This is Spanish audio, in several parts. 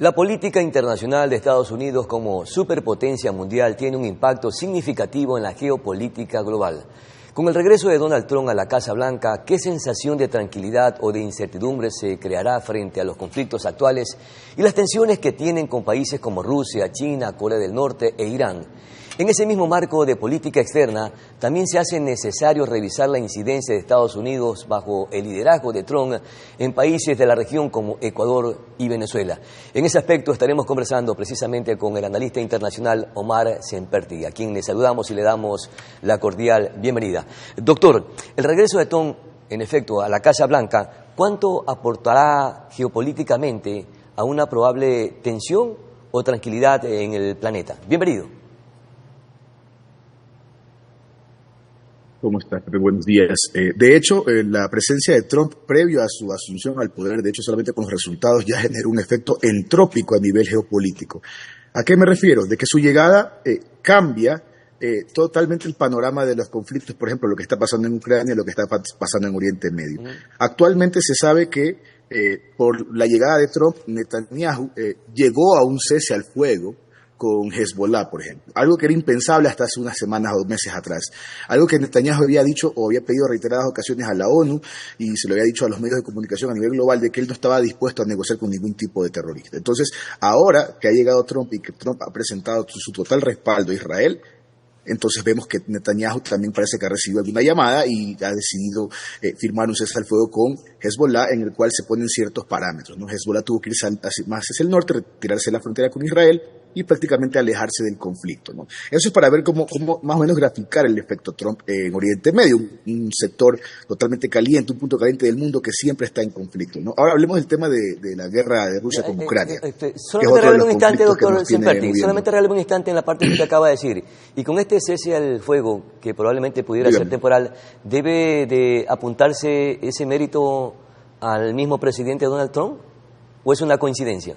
La política internacional de Estados Unidos como superpotencia mundial tiene un impacto significativo en la geopolítica global. Con el regreso de Donald Trump a la Casa Blanca, ¿qué sensación de tranquilidad o de incertidumbre se creará frente a los conflictos actuales y las tensiones que tienen con países como Rusia, China, Corea del Norte e Irán? En ese mismo marco de política externa, también se hace necesario revisar la incidencia de Estados Unidos bajo el liderazgo de Trump en países de la región como Ecuador y Venezuela. En ese aspecto estaremos conversando precisamente con el analista internacional Omar Semperti, a quien le saludamos y le damos la cordial bienvenida. Doctor, el regreso de Trump, en efecto, a la Casa Blanca, ¿cuánto aportará geopolíticamente a una probable tensión o tranquilidad en el planeta? Bienvenido. ¿Cómo estás, Pepe? Buenos días. De hecho, la presencia de Trump previo a su asunción al poder, de hecho, solamente con los resultados ya generó un efecto entrópico a nivel geopolítico. ¿A qué me refiero? De que su llegada cambia totalmente el panorama de los conflictos, por ejemplo, lo que está pasando en Ucrania y lo que está pasando en Oriente Medio. Actualmente se sabe que por la llegada de Trump, Netanyahu llegó a un cese al fuego con Hezbollah, por ejemplo. Algo que era impensable hasta hace unas semanas o meses atrás. Algo que Netanyahu había dicho o había pedido reiteradas ocasiones a la ONU y se lo había dicho a los medios de comunicación a nivel global de que él no estaba dispuesto a negociar con ningún tipo de terrorista. Entonces, ahora que ha llegado Trump y que Trump ha presentado su total respaldo a Israel, entonces vemos que Netanyahu también parece que ha recibido alguna llamada y ha decidido firmar un cese al fuego con Hezbollah en el cual se ponen ciertos parámetros, ¿no? Hezbollah tuvo que irse más hacia el norte, retirarse de la frontera con Israel y prácticamente alejarse del conflicto, ¿no? Eso es para ver cómo más o menos graficar el efecto Trump en Oriente Medio, un sector totalmente caliente, un punto caliente del mundo que siempre está en conflicto, ¿no? Ahora hablemos del tema de la guerra de Rusia con Ucrania. Solamente regálame un instante, doctor Semperti, solamente regálame un instante en la parte que usted acaba de decir. Y con este cese al fuego, que probablemente pudiera ser temporal, ¿debe de apuntarse ese mérito al mismo presidente Donald Trump o es una coincidencia?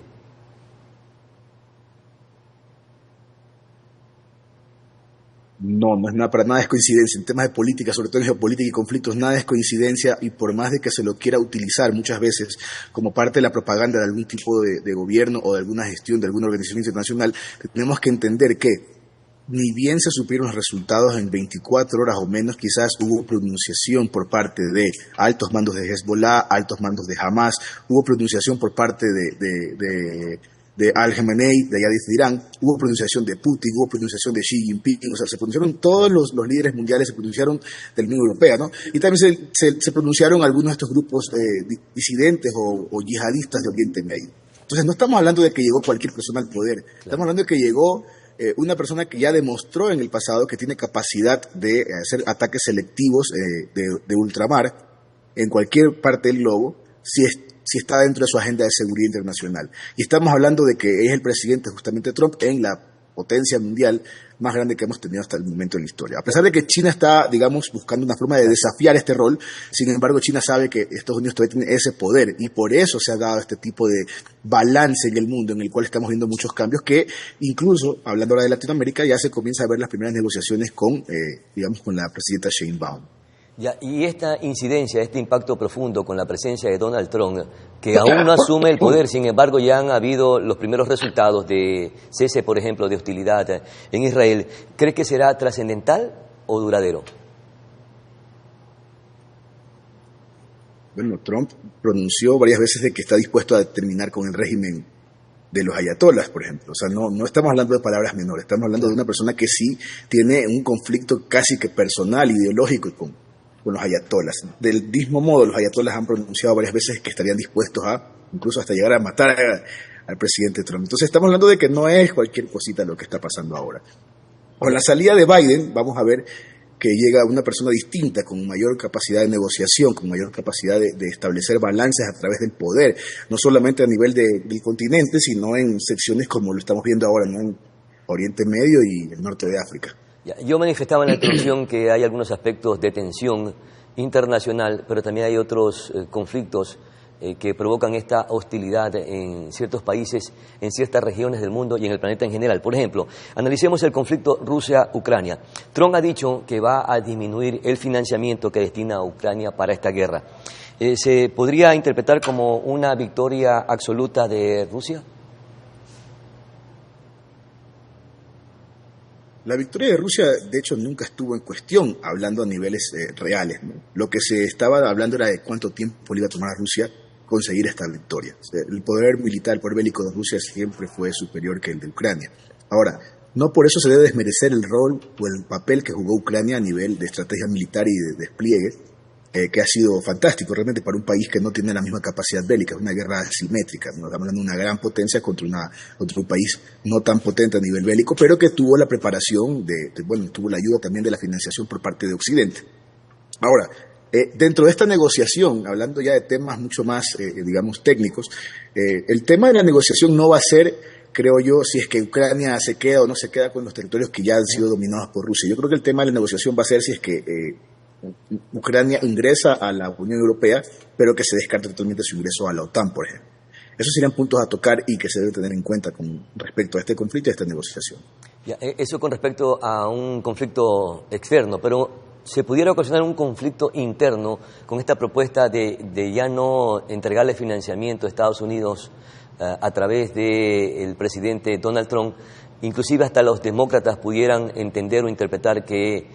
No es nada, para nada es coincidencia. En temas de política, sobre todo en geopolítica y conflictos, nada es coincidencia y por más de que se lo quiera utilizar muchas veces como parte de la propaganda de algún tipo de gobierno o de alguna gestión de alguna organización internacional, tenemos que entender que ni bien se supieron los resultados en 24 horas o menos, quizás hubo pronunciación por parte de altos mandos de Hezbollah, altos mandos de Hamas, hubo pronunciación por parte de Al-Jamenei, de allá de Irán, hubo pronunciación de Putin, hubo pronunciación de Xi Jinping, o sea, se pronunciaron todos los líderes mundiales, se pronunciaron de la Unión Europea, ¿no? Y también se pronunciaron algunos de estos grupos disidentes o yihadistas de Oriente Medio. Entonces no estamos hablando de que llegó cualquier persona al poder, estamos hablando de que llegó una persona que ya demostró en el pasado que tiene capacidad de hacer ataques selectivos de ultramar en cualquier parte del globo, si está dentro de su agenda de seguridad internacional. Y estamos hablando de que es el presidente justamente Trump en la potencia mundial más grande que hemos tenido hasta el momento en la historia. A pesar de que China está, digamos, buscando una forma de desafiar este rol, sin embargo China sabe que Estados Unidos todavía tiene ese poder y por eso se ha dado este tipo de balance en el mundo en el cual estamos viendo muchos cambios que incluso, hablando ahora de Latinoamérica, ya se comienza a ver las primeras negociaciones con la presidenta Sheinbaum. Ya, y esta incidencia, este impacto profundo con la presencia de Donald Trump, que aún no asume el poder, sin embargo ya han habido los primeros resultados de cese, por ejemplo, de hostilidad en Israel, ¿cree que será trascendental o duradero? Bueno, Trump pronunció varias veces de que está dispuesto a terminar con el régimen de los ayatolas, por ejemplo. O sea, no estamos hablando de palabras menores, estamos hablando de una persona que sí tiene un conflicto casi que personal, ideológico con los ayatolas. Del mismo modo, los ayatolas han pronunciado varias veces que estarían dispuestos incluso hasta llegar a matar al presidente Trump. Entonces estamos hablando de que no es cualquier cosita lo que está pasando ahora. Con la salida de Biden, vamos a ver que llega una persona distinta, con mayor capacidad de negociación, con mayor capacidad de establecer balances a través del poder, no solamente a nivel del continente, sino en secciones como lo estamos viendo ahora, ¿no? En Oriente Medio y el norte de África. Yo manifestaba en la introducción que hay algunos aspectos de tensión internacional, pero también hay otros conflictos que provocan esta hostilidad en ciertos países, en ciertas regiones del mundo y en el planeta en general. Por ejemplo, analicemos el conflicto Rusia-Ucrania. Trump ha dicho que va a disminuir el financiamiento que destina a Ucrania para esta guerra. ¿Se podría interpretar como una victoria absoluta de Rusia? La victoria de Rusia, de hecho, nunca estuvo en cuestión, hablando a niveles reales, ¿no? Lo que se estaba hablando era de cuánto tiempo le iba a tomar a Rusia conseguir esta victoria. O sea, el poder militar, el poder bélico de Rusia siempre fue superior que el de Ucrania. Ahora, no por eso se debe desmerecer el rol o el papel que jugó Ucrania a nivel de estrategia militar y de despliegue, que ha sido fantástico realmente para un país que no tiene la misma capacidad bélica. Es una guerra asimétrica, ¿no? Estamos hablando de una gran potencia contra un país no tan potente a nivel bélico, pero que tuvo la preparación, tuvo la ayuda también de la financiación por parte de Occidente. Ahora, dentro de esta negociación, hablando ya de temas mucho más, digamos, técnicos, el tema de la negociación no va a ser, creo yo, si es que Ucrania se queda o no se queda con los territorios que ya han sido dominados por Rusia. Yo creo que el tema de la negociación va a ser si es que Ucrania ingresa a la Unión Europea, pero que se descarte totalmente su ingreso a la OTAN, por ejemplo. Esos serían puntos a tocar y que se debe tener en cuenta con respecto a este conflicto y a esta negociación. Ya, eso con respecto a un conflicto externo, pero ¿se pudiera ocasionar un conflicto interno con esta propuesta de ya no entregarle financiamiento a Estados Unidos a través del presidente Donald Trump? Inclusive hasta los demócratas pudieran entender o interpretar que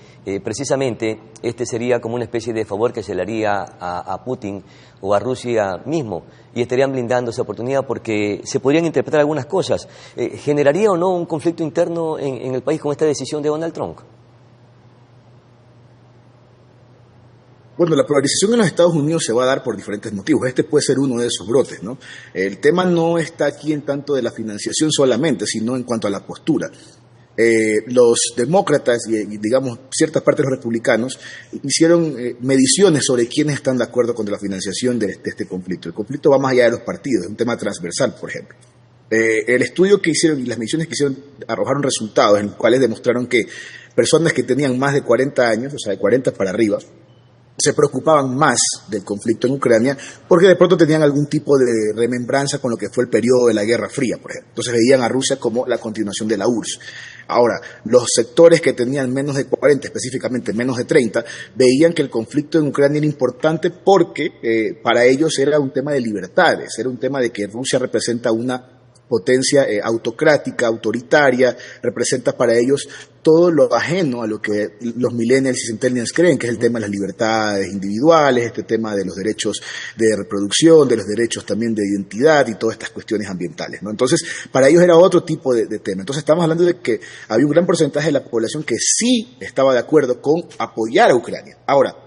precisamente este sería como una especie de favor que se le haría a Putin o a Rusia mismo, y estarían blindando esa oportunidad porque se podrían interpretar algunas cosas. ¿Generaría o no un conflicto interno en el país con esta decisión de Donald Trump? Bueno, la polarización en los Estados Unidos se va a dar por diferentes motivos. Este puede ser uno de esos brotes, ¿no? El tema no está aquí en tanto de la financiación solamente, sino en cuanto a la postura. Los demócratas y, digamos, ciertas partes de los republicanos hicieron mediciones sobre quiénes están de acuerdo con la financiación de este conflicto. El conflicto va más allá de los partidos, es un tema transversal, por ejemplo. El estudio que hicieron y las mediciones que hicieron arrojaron resultados en los cuales demostraron que personas que tenían más de 40 años, o sea, de 40 para arriba, se preocupaban más del conflicto en Ucrania porque de pronto tenían algún tipo de remembranza con lo que fue el periodo de la Guerra Fría, por ejemplo. Entonces veían a Rusia como la continuación de la URSS. Ahora, los sectores que tenían menos de 40, específicamente menos de 30, veían que el conflicto en Ucrania era importante porque para ellos era un tema de libertades, era un tema de que Rusia representa una potencia autocrática, autoritaria, representa para ellos todo lo ajeno a lo que los millennials y centennials creen, que es el tema de las libertades individuales, este tema de los derechos de reproducción, de los derechos también de identidad y todas estas cuestiones ambientales, ¿no? Entonces, para ellos era otro tipo de tema. Entonces, estamos hablando de que había un gran porcentaje de la población que sí estaba de acuerdo con apoyar a Ucrania. Ahora,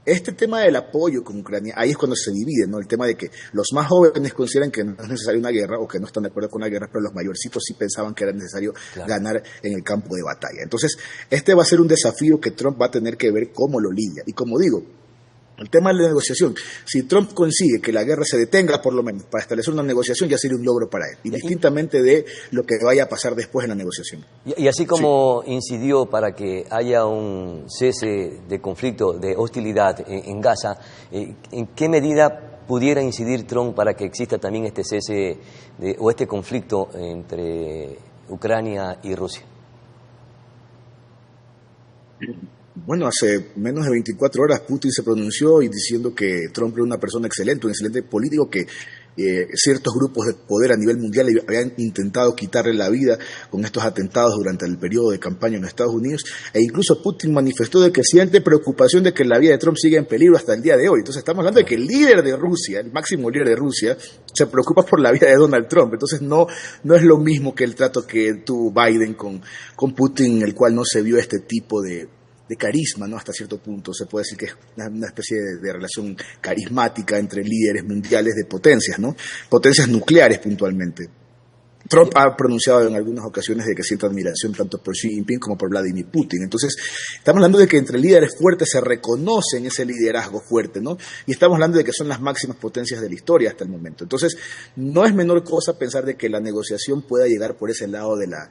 este tema del apoyo con Ucrania, ahí es cuando se divide, ¿no? El tema de que los más jóvenes consideran que no es necesaria una guerra o que no están de acuerdo con la guerra, pero los mayorcitos sí pensaban que era necesario ganar en el campo de batalla. Entonces, este va a ser un desafío que Trump va a tener que ver cómo lo lidia. Y como digo, el tema de la negociación, si Trump consigue que la guerra se detenga por lo menos para establecer una negociación, ya sería un logro para él, indistintamente de lo que vaya a pasar después en la negociación. Y así como incidió para que haya un cese de conflicto, de hostilidad en Gaza, ¿en qué medida pudiera incidir Trump para que exista también este cese o este conflicto entre Ucrania y Rusia? Bueno, hace menos de 24 horas Putin se pronunció y diciendo que Trump era una persona excelente, un excelente político, que ciertos grupos de poder a nivel mundial habían intentado quitarle la vida con estos atentados durante el periodo de campaña en Estados Unidos, e incluso Putin manifestó de que siente preocupación de que la vida de Trump siga en peligro hasta el día de hoy. Entonces estamos hablando de que el líder de Rusia, el máximo líder de Rusia, se preocupa por la vida de Donald Trump. Entonces no es lo mismo que el trato que tuvo Biden con Putin, en el cual no se vio este tipo de carisma, ¿no? Hasta cierto punto se puede decir que es una especie de relación carismática entre líderes mundiales de potencias, ¿no? Potencias nucleares puntualmente. Trump ha pronunciado en algunas ocasiones de que siente admiración tanto por Xi Jinping como por Vladimir Putin. Entonces, estamos hablando de que entre líderes fuertes se reconocen ese liderazgo fuerte, ¿no? Y estamos hablando de que son las máximas potencias de la historia hasta el momento. Entonces, no es menor cosa pensar de que la negociación pueda llegar por ese lado de la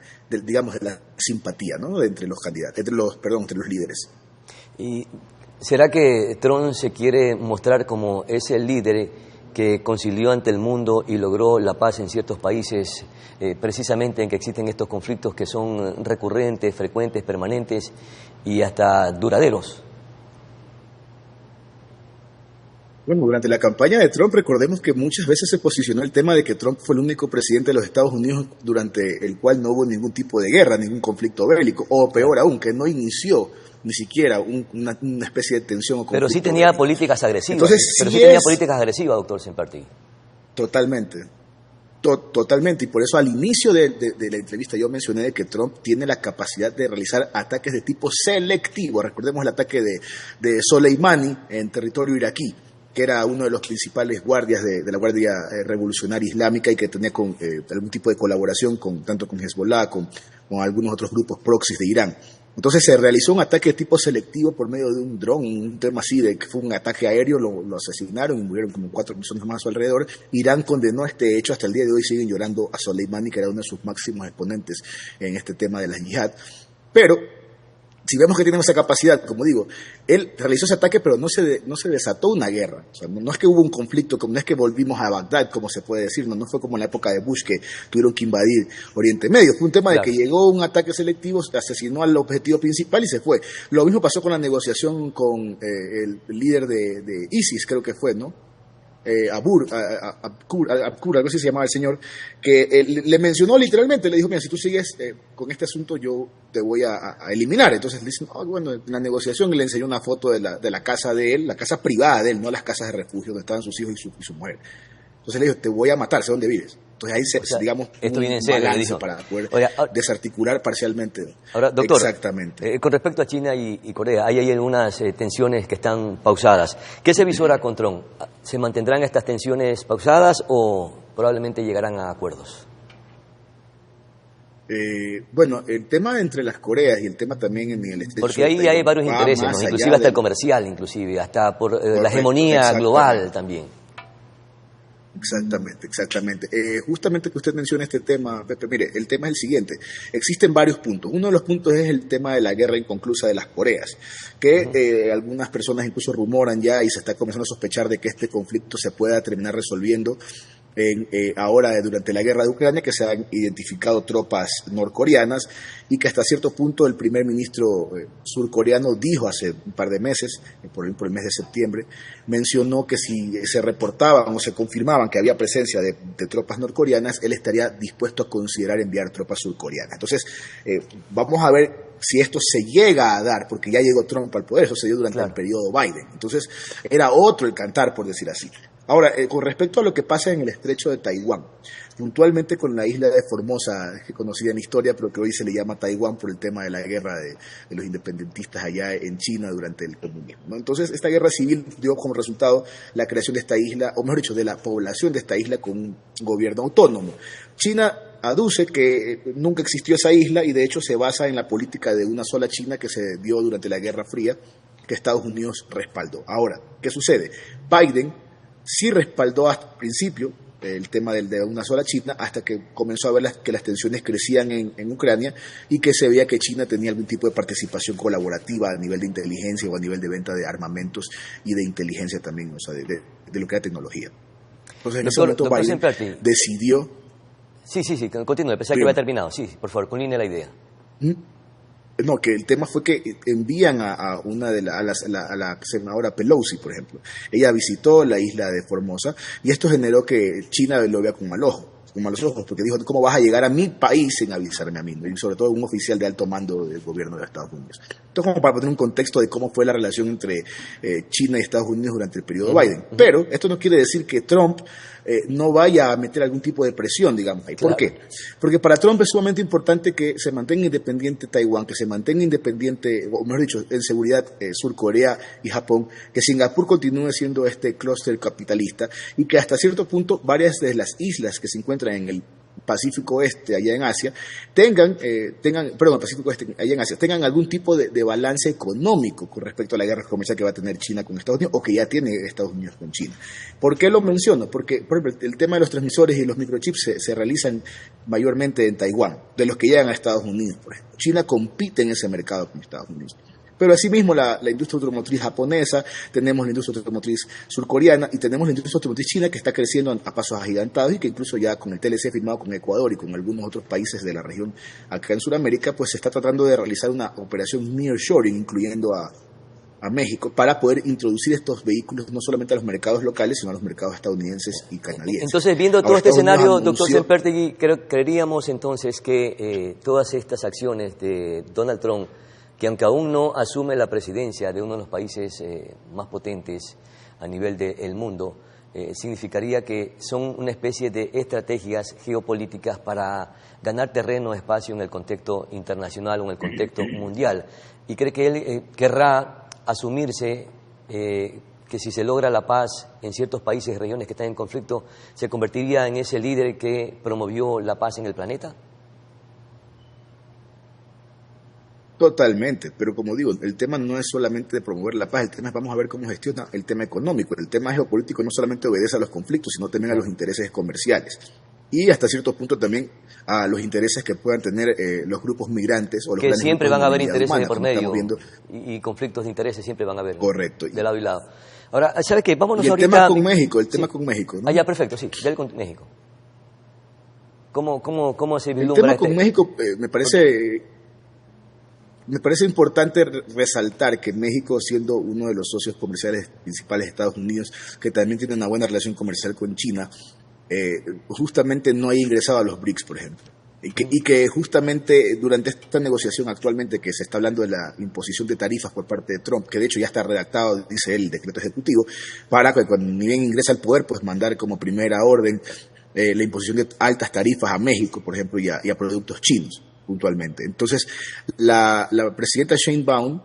simpatía, ¿no? Entre los candidatos, entre los líderes. ¿Y será que Trump se quiere mostrar como ese líder que concilió ante el mundo y logró la paz en ciertos países, precisamente en que existen estos conflictos que son recurrentes, frecuentes, permanentes y hasta duraderos? Bueno, durante la campaña de Trump, recordemos que muchas veces se posicionó el tema de que Trump fue el único presidente de los Estados Unidos durante el cual no hubo ningún tipo de guerra, ningún conflicto bélico, o peor aún, que no inició ni siquiera una especie de tensión o conflicto. Pero sí tenía políticas agresivas. Entonces, pero sí tenía políticas agresivas, doctor Semperti. Totalmente. Totalmente, y por eso al inicio de la entrevista yo mencioné de que Trump tiene la capacidad de realizar ataques de tipo selectivo. Recordemos el ataque de Soleimani en territorio iraquí, que era uno de los principales guardias de la Guardia Revolucionaria Islámica y que tenía algún tipo de colaboración tanto con Hezbollah, con algunos otros grupos proxies de Irán. Entonces se realizó un ataque de tipo selectivo por medio de un dron, un tema así, de que fue un ataque aéreo, lo asesinaron y murieron como 4 personas más a su alrededor. Irán condenó este hecho, hasta el día de hoy siguen llorando a Soleimani, que era uno de sus máximos exponentes en este tema de la yihad. Pero si vemos que tienen esa capacidad, como digo, él realizó ese ataque, pero no se desató una guerra. O sea, no es que hubo un conflicto, no es que volvimos a Bagdad, como se puede decir, no fue como en la época de Bush, que tuvieron que invadir Oriente Medio. Fue un tema de que llegó un ataque selectivo, asesinó al objetivo principal y se fue. Lo mismo pasó con la negociación con el líder de ISIS, creo que fue, ¿no? Abkur, algo así se llamaba el señor, que le mencionó literalmente, le dijo, mira, si tú sigues con este asunto yo te voy a eliminar. Entonces le dicen, bueno, en la negociación le enseñó una foto de la casa de él, la casa privada de él, no las casas de refugio donde estaban sus hijos y su mujer. Entonces le dijo, te voy a matar, sé dónde vives. Entonces ahí digamos, esto viene en serio, balance para poder desarticular parcialmente. Ahora, doctor, exactamente. Con respecto a China y Corea, hay algunas tensiones que están pausadas. ¿Qué se visora con Trump? ¿Se mantendrán estas tensiones pausadas o probablemente llegarán a acuerdos? Bueno, el tema entre las Coreas y el tema también en el estrecho. Porque ahí hay varios intereses, ¿no? Inclusive hasta el comercial, inclusive, hasta por la hegemonía global también. Exactamente. Justamente que usted menciona este tema, Pepe, mire, el tema es el siguiente. Existen varios puntos. Uno de los puntos es el tema de la guerra inconclusa de las Coreas, que algunas personas incluso rumoran ya y se está comenzando a sospechar de que este conflicto se pueda terminar resolviendo ahora durante la guerra de Ucrania, que se han identificado tropas norcoreanas y que hasta cierto punto el primer ministro surcoreano dijo hace un par de meses, por el mes de septiembre, mencionó que si se reportaban o se confirmaban que había presencia de tropas norcoreanas, él estaría dispuesto a considerar enviar tropas surcoreanas. Entonces, vamos a ver si esto se llega a dar, porque ya llegó Trump al poder, eso se dio durante el periodo Biden. Entonces, era otro el cantar, por decir así. Ahora, con respecto a lo que pasa en el estrecho de Taiwán, puntualmente con la isla de Formosa, que conocida en historia, pero que hoy se le llama Taiwán por el tema de la guerra de los independentistas allá en China durante el comunismo, ¿no? Entonces, esta guerra civil dio como resultado la creación de esta isla, o mejor dicho, de la población de esta isla con un gobierno autónomo. China aduce que nunca existió esa isla y de hecho se basa en la política de una sola China que se dio durante la Guerra Fría, que Estados Unidos respaldó. Ahora, ¿qué sucede? Biden sí respaldó hasta el principio el tema de una sola China, hasta que comenzó a ver que las tensiones crecían en Ucrania y que se veía que China tenía algún tipo de participación colaborativa a nivel de inteligencia o a nivel de venta de armamentos y de inteligencia también, o sea, de lo que era tecnología. Entonces, en ese momento Biden decidió... Sí, continúe, pensé que había terminado. Sí, por favor, culmine la idea. No, que el tema fue que envían a una de a la senadora Pelosi, por ejemplo. Ella visitó la isla de Formosa y esto generó que China lo vea con mal ojo. Con malos ojos, porque dijo, ¿cómo vas a llegar a mi país sin avisarme a mí? Y sobre todo un oficial de alto mando del gobierno de Estados Unidos. Entonces, como para poner un contexto de cómo fue la relación entre China y Estados Unidos durante el periodo Biden. Pero esto no quiere decir que Trump no vaya a meter algún tipo de presión, digamos. ¿Por qué? Porque para Trump es sumamente importante que se mantenga independiente Taiwán, que se mantenga independiente, o mejor dicho, en seguridad Sur Corea y Japón, que Singapur continúe siendo este clúster capitalista y que hasta cierto punto varias de las islas que se encuentran en el Pacífico Oeste, allá en Asia, tengan algún tipo de balance económico con respecto a la guerra comercial que va a tener China con Estados Unidos o que ya tiene Estados Unidos con China. ¿Por qué lo menciono? Porque, por ejemplo, el tema de los transmisores y los microchips se realizan mayormente en Taiwán, de los que llegan a Estados Unidos, por ejemplo. China compite en ese mercado con Estados Unidos. Pero asimismo la industria automotriz japonesa, tenemos la industria automotriz surcoreana y tenemos la industria automotriz china que está creciendo a pasos agigantados y que incluso ya con el TLC firmado con Ecuador y con algunos otros países de la región acá en Sudamérica, pues se está tratando de realizar una operación nearshoring, incluyendo a a México para poder introducir estos vehículos no solamente a los mercados locales, sino a los mercados estadounidenses y canadienses. Entonces, viendo todo este escenario, doctor Sempertegui, creeríamos entonces que todas estas acciones de Donald Trump, que aunque aún no asume la presidencia de uno de los países más potentes a nivel del mundo, significaría que son una especie de estrategias geopolíticas para ganar terreno, espacio en el contexto internacional o en el contexto mundial. Y cree que él querrá asumirse que si se logra la paz en ciertos países y regiones que están en conflicto, ¿se convertiría en ese líder que promovió la paz en el planeta? Totalmente, pero como digo, el tema no es solamente de promover la paz, el tema es vamos a ver cómo gestiona el tema económico. El tema geopolítico no solamente obedece a los conflictos, sino también a los intereses comerciales y hasta cierto punto también a los intereses que puedan tener los grupos migrantes o los que siempre van a haber intereses humana, de por medio y conflictos de intereses siempre van a haber. Correcto. De lado y lado. Ahora, ¿sabes qué? Vámonos y el ahorita. Tema con México, el tema con México, ¿no? Ah, ya, perfecto, sí, del con México. ¿Cómo se vislumbra el tema con México me parece importante resaltar que México, siendo uno de los socios comerciales principales de Estados Unidos, que también tiene una buena relación comercial con China, justamente no haya ingresado a los BRICS, por ejemplo. Y que justamente durante esta negociación actualmente que se está hablando de la imposición de tarifas por parte de Trump, que de hecho ya está redactado, dice él, el decreto ejecutivo, para que cuando ni bien ingresa al poder, pues mandar como primera orden la imposición de altas tarifas a México, por ejemplo, y a productos chinos, puntualmente. Entonces, la presidenta Sheinbaum,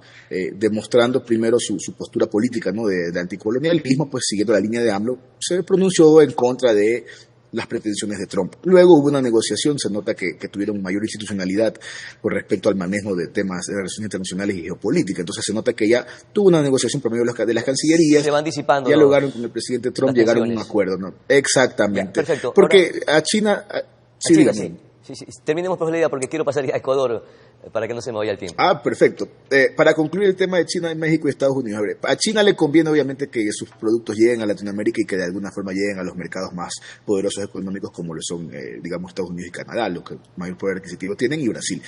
demostrando primero su postura política, ¿no?, de anticolonialismo, pues siguiendo la línea de AMLO, se pronunció en contra de las pretensiones de Trump. Luego hubo una negociación, se nota que tuvieron mayor institucionalidad con respecto al manejo de temas de relaciones internacionales y geopolítica. Entonces se nota que ya tuvo una negociación por medio de las cancillerías. Se van disipando. Dialogaron con el presidente Trump, llegaron a un acuerdo, ¿no? Exactamente. Ya, perfecto. Porque ahora, a China... Sí, dígame. Sí. Terminemos por la idea porque quiero pasar a Ecuador para que no se me vaya el tiempo. Perfecto. Para concluir el tema de China, México y Estados Unidos. A China le conviene obviamente que sus productos lleguen a Latinoamérica y que de alguna forma lleguen a los mercados más poderosos económicos como lo son, digamos, Estados Unidos y Canadá, los que mayor poder adquisitivo tienen, y Brasil.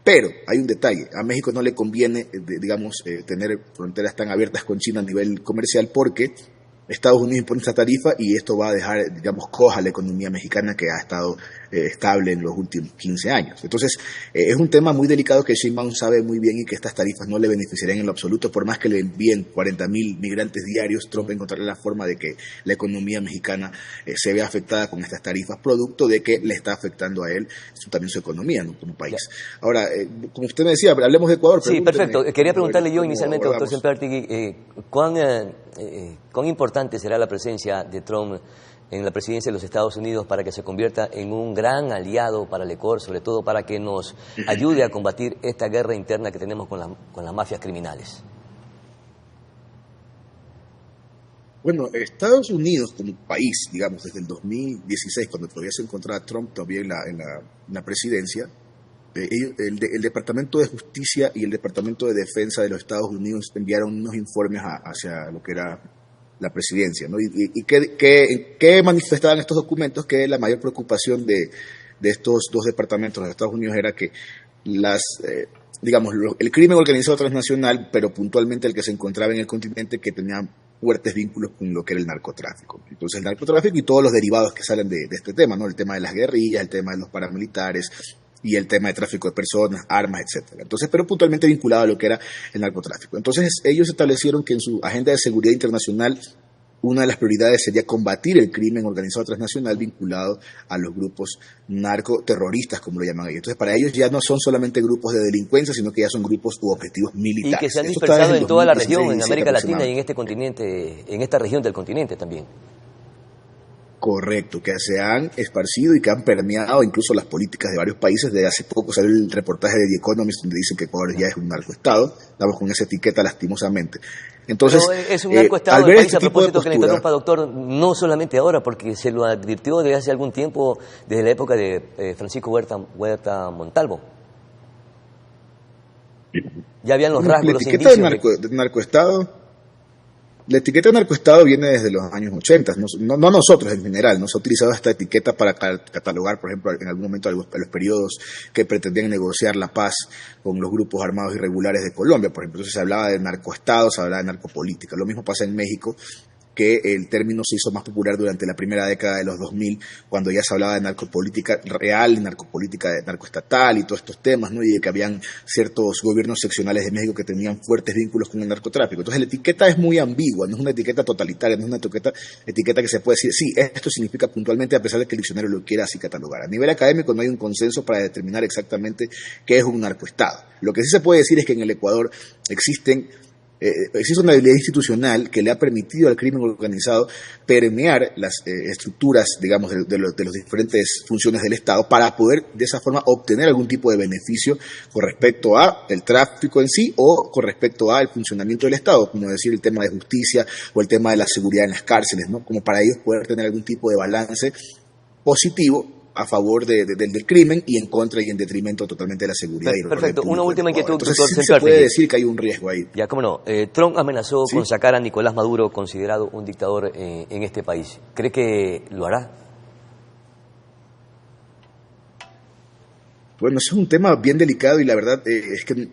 Pero hay un detalle, a México no le conviene, digamos, tener fronteras tan abiertas con China a nivel comercial porque Estados Unidos impone esta tarifa y esto va a dejar, digamos, coja la economía mexicana que ha estado estable en los últimos 15 años. Entonces, es un tema muy delicado que Sheinbaum sabe muy bien y que estas tarifas no le beneficiarían en lo absoluto. Por más que le envíen 40,000 migrantes diarios, Trump encontrará la forma de que la economía mexicana se vea afectada con estas tarifas, producto de que le está afectando a él también su economía, ¿no?, como país. Ya. Ahora, como usted me decía, hablemos de Ecuador. Sí, perfecto. Quería preguntarle yo inicialmente, doctor Sempertegui, ¿cuán importante será la presencia de Trump en la presidencia de los Estados Unidos para que se convierta en un gran aliado para el Ecuador, sobre todo para que nos ayude a combatir esta guerra interna que tenemos con las mafias criminales? Bueno, Estados Unidos como país, digamos, desde el 2016, cuando todavía se encontraba Trump todavía en la presidencia, el Departamento de Justicia y el Departamento de Defensa de los Estados Unidos enviaron unos informes hacia lo que era la presidencia, ¿no? Y ¿qué manifestaban estos documentos? Que la mayor preocupación de estos dos departamentos de Estados Unidos era que el crimen organizado transnacional, pero puntualmente el que se encontraba en el continente, que tenía fuertes vínculos con lo que era el narcotráfico. Entonces el narcotráfico y todos los derivados que salen de este tema, ¿no? El tema de las guerrillas, el tema de los paramilitares y el tema de tráfico de personas, armas, etcétera. Entonces, pero puntualmente vinculado a lo que era el narcotráfico. Entonces, ellos establecieron que en su agenda de seguridad internacional una de las prioridades sería combatir el crimen organizado transnacional vinculado a los grupos narcoterroristas, como lo llaman ellos. Entonces, para ellos ya no son solamente grupos de delincuencia, sino que ya son grupos u objetivos militares. Y que se han dispersado en toda la región, en América Latina y en este continente, en esta región del continente también. Correcto, que se han esparcido y que han permeado incluso las políticas de varios países. De hace poco salió el reportaje de The Economist donde dicen que Ecuador ya es un narcoestado. Estamos con esa etiqueta lastimosamente. Entonces, pero es un narcoestado del país, a propósito que le interrumpa, doctor, no solamente ahora, porque se lo advirtió desde hace algún tiempo, desde la época de Francisco Huerta Montalvo. Ya habían los rasgos, los indicios. ¿La etiqueta de narcoestado? La etiqueta de narcoestado viene desde los años 80, no nosotros en general, no se ha utilizado esta etiqueta para catalogar, por ejemplo, en algún momento a los periodos que pretendían negociar la paz con los grupos armados irregulares de Colombia, por ejemplo. Entonces se hablaba de narcoestado, se hablaba de narcopolítica. Lo mismo pasa en México, que el término se hizo más popular durante la primera década de los 2000, cuando ya se hablaba de narcopolítica real, narcopolítica de narcoestatal y todos estos temas, ¿no? Y de que habían ciertos gobiernos seccionales de México que tenían fuertes vínculos con el narcotráfico. Entonces la etiqueta es muy ambigua, no es una etiqueta totalitaria, no es una etiqueta que se puede decir, sí, esto significa puntualmente, a pesar de que el diccionario lo quiera así catalogar. A nivel académico no hay un consenso para determinar exactamente qué es un narcoestado. Lo que sí se puede decir es que en el Ecuador existe una habilidad institucional que le ha permitido al crimen organizado permear las estructuras, digamos, de las diferentes funciones del Estado para poder de esa forma obtener algún tipo de beneficio con respecto a el tráfico en sí o con respecto al funcionamiento del Estado, como decir el tema de justicia o el tema de la seguridad en las cárceles, ¿no? Como para ellos poder tener algún tipo de balance positivo a favor del crimen y en contra y en detrimento totalmente de la seguridad. Perfecto. Una última inquietud, doctor. Entonces, sí se puede decir que hay un riesgo ahí. Ya, cómo no. Trump amenazó con sacar a Nicolás Maduro, considerado un dictador en este país. ¿Cree que lo hará? Bueno, eso es un tema bien delicado y la verdad es que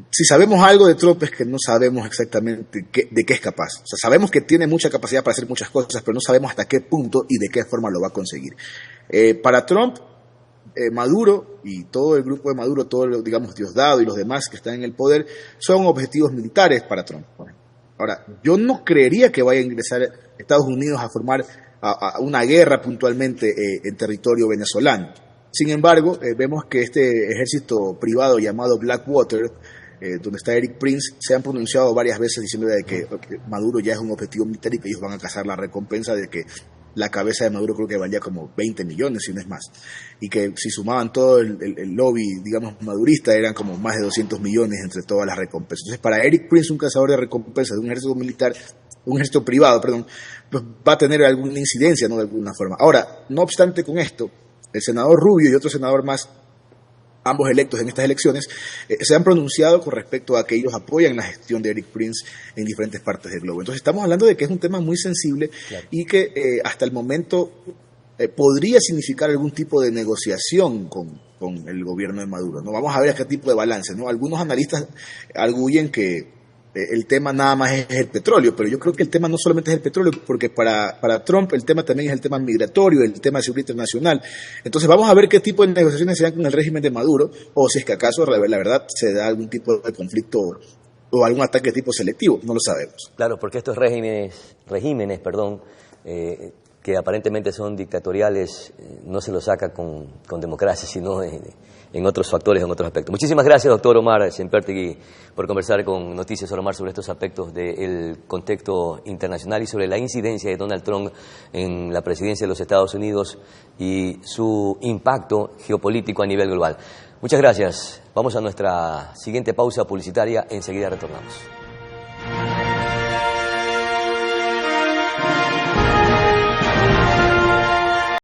si sabemos algo de Trump es que no sabemos exactamente de qué es capaz. O sea, sabemos que tiene mucha capacidad para hacer muchas cosas, pero no sabemos hasta qué punto y de qué forma lo va a conseguir. Para Trump, Maduro y todo el grupo de Maduro, todo, digamos, Diosdado y los demás que están en el poder, son objetivos militares para Trump. Ahora, yo no creería que vaya a ingresar Estados Unidos a formar a una guerra puntualmente en territorio venezolano. Sin embargo, vemos que este ejército privado llamado Blackwater, donde está Eric Prince, se han pronunciado varias veces diciendo de que Maduro ya es un objetivo militar y que ellos van a cazar la recompensa de que la cabeza de Maduro creo que valía como 20 millones, si no es más. Y que si sumaban todo el lobby, digamos, madurista, eran como más de 200 millones entre todas las recompensas. Entonces, para Eric Prince, un cazador de recompensas de un ejército militar, un ejército privado, perdón, pues va a tener alguna incidencia, ¿no? De alguna forma. Ahora, no obstante con esto, el senador Rubio y otro senador más, ambos electos en estas elecciones, se han pronunciado con respecto a que ellos apoyan la gestión de Eric Prince en diferentes partes del globo. Entonces estamos hablando de que es un tema muy sensible, claro, y que hasta el momento podría significar algún tipo de negociación con el gobierno de Maduro, ¿no? Vamos a ver a qué tipo de balance, ¿no? Algunos analistas arguyen que el tema nada más es el petróleo, pero yo creo que el tema no solamente es el petróleo, porque para Trump el tema también es el tema migratorio, el tema de seguridad internacional. Entonces vamos a ver qué tipo de negociaciones se dan con el régimen de Maduro, o si es que acaso la verdad se da algún tipo de conflicto o algún ataque de tipo selectivo, no lo sabemos. Claro, porque estos regímenes, que aparentemente son dictatoriales, no se los saca con democracia, sino en otros factores, en otros aspectos. Muchísimas gracias, doctor Omar Sempertegui, por conversar con Noticias Solomar sobre estos aspectos del contexto internacional y sobre la incidencia de Donald Trump en la presidencia de los Estados Unidos y su impacto geopolítico a nivel global. Muchas gracias. Vamos a nuestra siguiente pausa publicitaria. Enseguida retornamos.